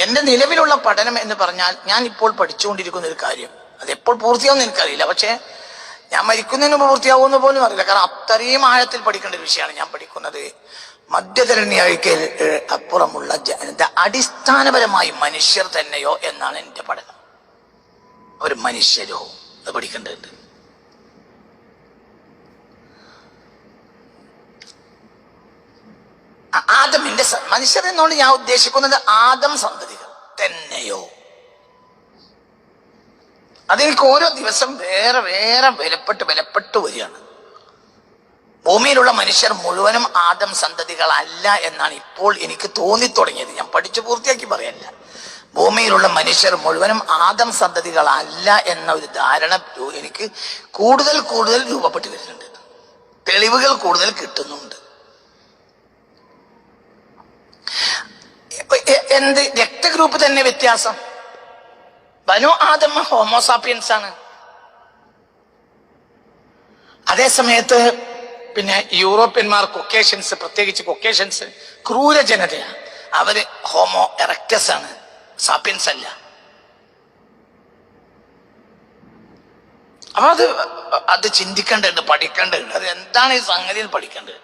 എന്റെ നിലവിലുള്ള പഠനം എന്ന് പറഞ്ഞാൽ ഞാൻ ഇപ്പോൾ പഠിച്ചുകൊണ്ടിരിക്കുന്ന ഒരു കാര്യം, അത് എപ്പോൾ പൂർത്തിയാവുമെന്ന് എനിക്കറിയില്ല. പക്ഷെ ഞാൻ മരിക്കുന്നതിന് മുമ്പ് പൂർത്തിയാവുമെന്ന് പോലും അറിയില്ല. കാരണം അത്രയും ആഴത്തിൽ പഠിക്കേണ്ട ഒരു വിഷയമാണ് ഞാൻ പഠിക്കുന്നത്. മധ്യധരണിക്ക് അപ്പുറമുള്ള അടിസ്ഥാനപരമായി മനുഷ്യർ തന്നെയോ എന്നാണ് എന്റെ പഠനം. ഒരു മനുഷ്യരോ അത് പഠിക്കേണ്ടതുണ്ട്. ആദമിന്റെ മനുഷ്യർ എന്നോട് ഞാൻ ഉദ്ദേശിക്കുന്നത് ആദം സന്തതികൾ തന്നെയോ. അതെനിക്ക് ഓരോ ദിവസം വേറെ വേറെ വിലപ്പെട്ട് വരികയാണ്. ഭൂമിയിലുള്ള മനുഷ്യർ മുഴുവനും ആദം സന്തതികളല്ല എന്നാണ് ഇപ്പോൾ എനിക്ക് തോന്നിത്തുടങ്ങിയത്. ഞാൻ പഠിച്ചു പൂർത്തിയാക്കി പറയല്ല. ഭൂമിയിലുള്ള മനുഷ്യർ മുഴുവനും ആദം സന്തതികളല്ല എന്ന ഒരു ധാരണ എനിക്ക് കൂടുതൽ രൂപപ്പെട്ടു വരുന്നുണ്ട്. തെളിവുകൾ കൂടുതൽ കിട്ടുന്നുണ്ട്. എന്ത് രക്തഗ്രൂപ്പ് തന്നെ വ്യത്യാസം. ബനു ആദം ഹോമോസാപ്പിയൻസ് ആണ്. അതേ സമയത്ത് പിന്നെ യൂറോപ്യന്മാർ കൊക്കേഷ്യൻസ്, പ്രത്യേകിച്ച് കൊക്കേഷ്യൻസ് ക്രൂര ജനതയാണ്. അവര് ഹോമോ എറക്ടസ് ആണ്, സാപ്പിയൻസ് അല്ല. അപ്പൊ അത് ചിന്തിക്കേണ്ടതുണ്ട്, പഠിക്കേണ്ടതുണ്ട്. അത് എന്താണ് ഈ സംഗതി പഠിക്കേണ്ടത്.